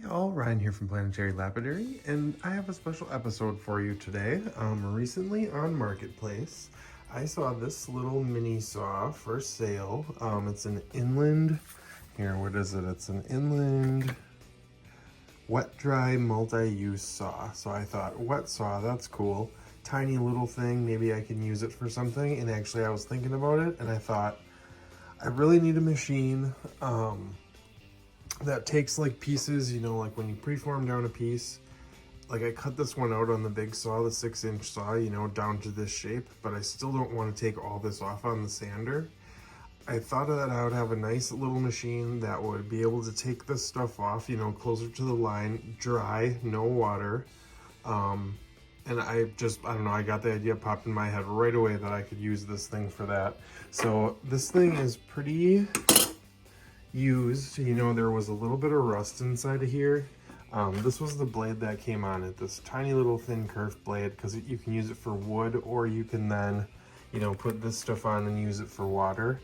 All Ryan here from Planetary Lapidary, and I have a special episode for you today. Recently on Marketplace, I saw this little mini saw for sale. It's an inland, what is it? It's an inland wet-dry multi-use saw. So I thought, wet saw, that's cool. Tiny little thing, maybe I can use it for something. And actually I was thinking about it, and I thought, I really need a machine that takes like pieces, like when you preform down a piece, like I cut this one out on the big saw, the 6-inch saw, down to this shape, but I still don't want to take all this off on the sander. I thought that I would have a nice little machine that would be able to take this stuff off, closer to the line, dry, no water. And I don't know, I got the idea popped in my head right away that I could use this thing for that. So this thing is pretty used. There was a little bit of rust inside of here. This was the blade that came on it, this tiny little thin curved blade, because you can use it for wood, or you can then, put this stuff on and use it for water.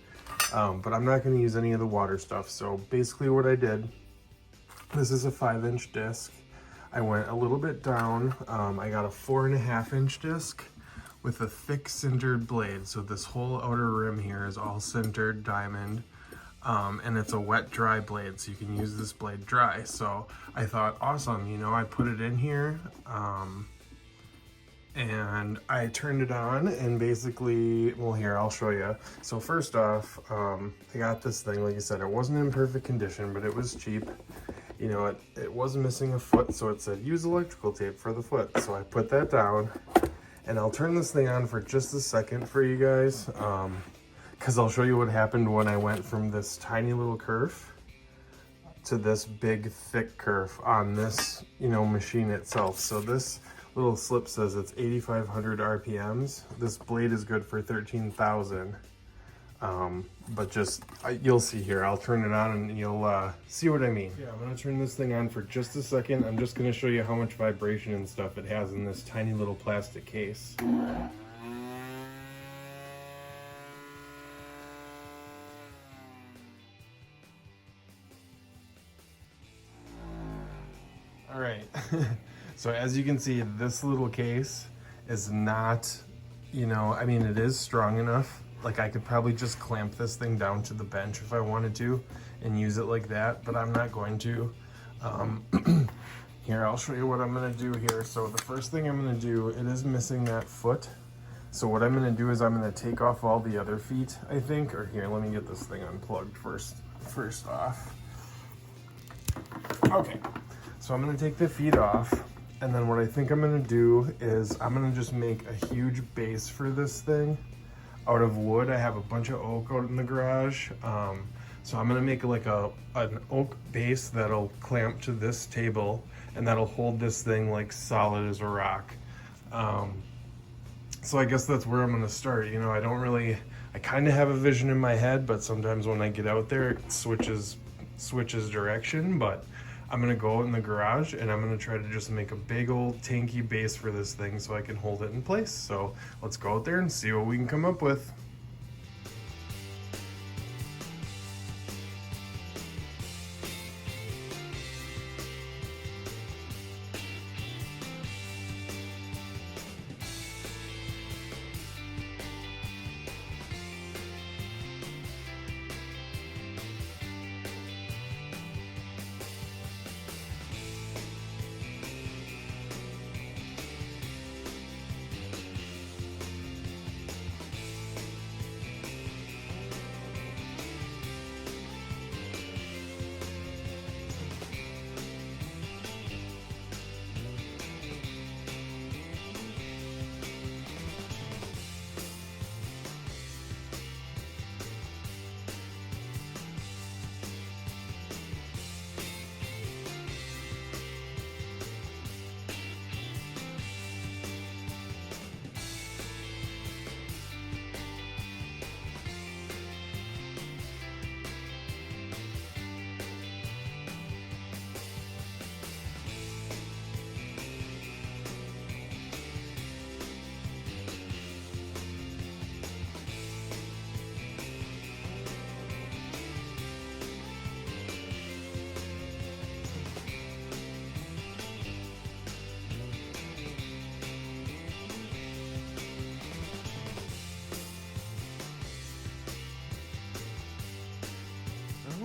But I'm not going to use any of the water stuff. So basically what I did, this is a 5-inch disc. I went a little bit down. I got a 4.5-inch disc with a thick sintered blade. So this whole outer rim here is all sintered diamond. And it's a wet dry blade, so you can use this blade dry. So I thought, awesome, I put it in here, and I turned it on, and basically, well, here, I'll show you. So first off, I got this thing, like I said, it wasn't in perfect condition, but it was cheap. It was missing a foot, so it said use electrical tape for the foot. So I put that down, and I'll turn this thing on for just a second for you guys. Because I'll show you what happened when I went from this tiny little kerf to this big thick kerf on this, machine itself. So this little slip says it's 8,500 RPMs. This blade is good for 13,000. But you'll see here. I'll turn it on and you'll see what I mean. Yeah, I'm gonna turn this thing on for just a second. I'm just gonna show you how much vibration and stuff it has in this tiny little plastic case. All right, so as you can see, this little case is not, it is strong enough. Like I could probably just clamp this thing down to the bench if I wanted to and use it like that, but I'm not going to. Here, I'll show you what I'm gonna do here. So the first thing I'm gonna do, it is missing that foot. So what I'm gonna do is I'm gonna take off all the other feet, I think, or here, let me get this thing unplugged first off. Okay. So I'm gonna take the feet off, and then what I think I'm gonna do is I'm gonna just make a huge base for this thing out of wood. I have a bunch of oak out in the garage. So I'm gonna make like an oak base that'll clamp to this table, and that'll hold this thing like solid as a rock. So I guess that's where I'm gonna start. I kind of have a vision in my head, but sometimes when I get out there, it switches direction, but I'm gonna go out in the garage and I'm gonna try to just make a big old tanky base for this thing so I can hold it in place. So let's go out there and see what we can come up with.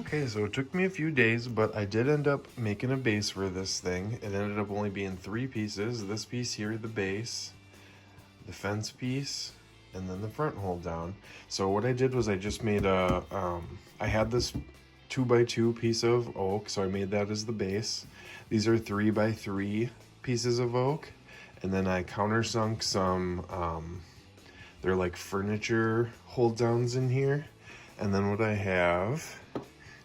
Okay, so it took me a few days, but I did end up making a base for this thing. It ended up only being 3 pieces. This piece here, the base, the fence piece, and then the front hold down. So what I did was I just made a, I had this 2x2 piece of oak, so I made that as the base. These are 3x3 pieces of oak, and then I countersunk some, they're like furniture hold downs in here. And then what I have,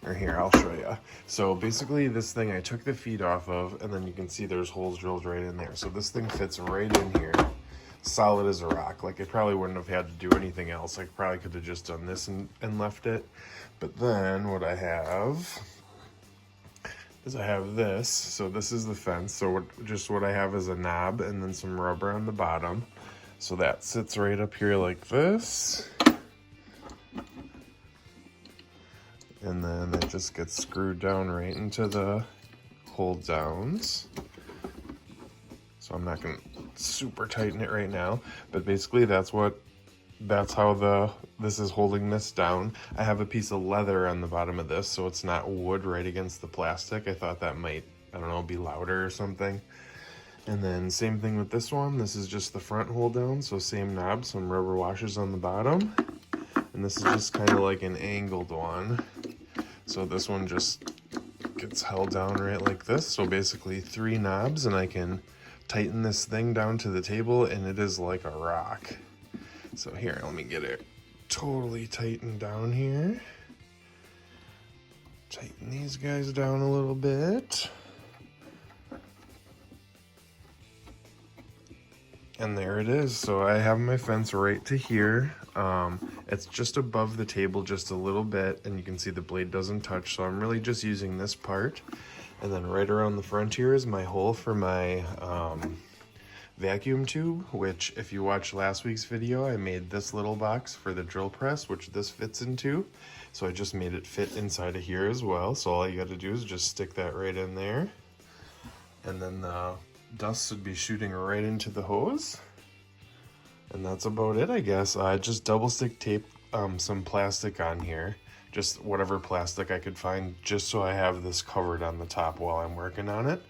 or here, I'll show you. So basically this thing, I took the feet off of, and then you can see there's holes drilled right in there. So this thing fits right in here, solid as a rock. Like I probably wouldn't have had to do anything else. I probably could have just done this and left it. But then what I have is I have this. So this is the fence. So what I have is a knob and then some rubber on the bottom. So that sits right up here like this. And then it just gets screwed down right into the hold downs. So I'm not gonna super tighten it right now, but basically that's how this is holding this down. I have a piece of leather on the bottom of this, so it's not wood right against the plastic. I thought that might, I don't know, be louder or something. And then same thing with this one. This is just the front hold down, so same knob, some rubber washers on the bottom. And this is just kind of like an angled one. So this one just gets held down right like this. So basically 3 knobs, and I can tighten this thing down to the table, and it is like a rock. So here, let me get it totally tightened down here. Tighten these guys down a little bit. And there it is. So I have my fence right to here. It's just above the table just a little bit, and you can see the blade doesn't touch. So I'm really just using this part. And then right around the front here is my hole for my vacuum tube, which if you watched last week's video, I made this little box for the drill press, which this fits into. So I just made it fit inside of here as well. So all you got to do is just stick that right in there. And then the dust would be shooting right into the hose. And that's about it, I guess. I just double stick tape some plastic on here, just whatever plastic I could find, just so I have this covered on the top while I'm working on it.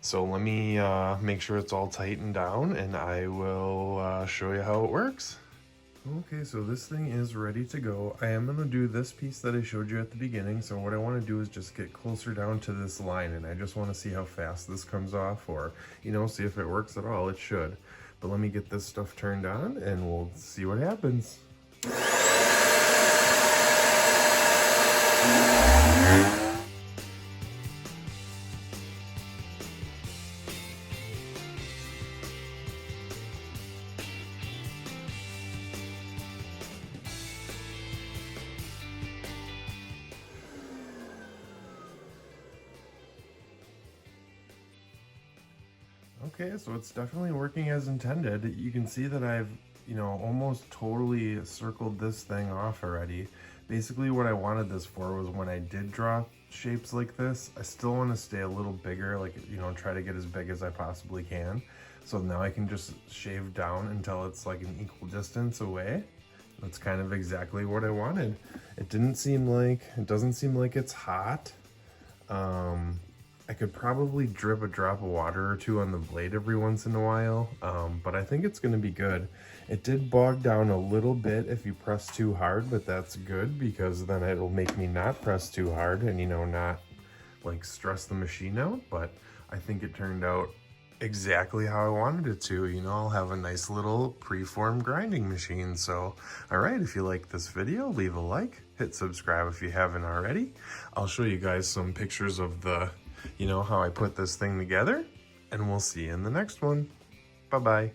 So let me make sure it's all tightened down, and I will show you how it works. Okay, so this thing is ready to go. I am going to do this piece that I showed you at the beginning. So what I want to do is just get closer down to this line, and I just want to see how fast this comes off, or, you know, see if it works at all. It should. But let me get this stuff turned on, and we'll see what happens. Okay, so it's definitely working as intended. You can see that I've, you know, almost totally circled this thing off already. Basically what I wanted this for was when I did draw shapes like this, I still want to stay a little bigger, like, you know, try to get as big as I possibly can. So now I can just shave down until it's like an equal distance away. That's kind of exactly what I wanted. It doesn't seem like it's hot. I could probably drip a drop of water or two on the blade every once in a while, but I think it's gonna be good. It did bog down a little bit if you press too hard, but that's good because then it'll make me not press too hard and, you know, not like stress the machine out. But I think it turned out exactly how I wanted it to. You know, I'll have a nice little preform grinding machine. So, all right, if you like this video, leave a like, hit subscribe if you haven't already. I'll show you guys some pictures of the, you know, how I put this thing together, and we'll see you in the next one. Bye-bye.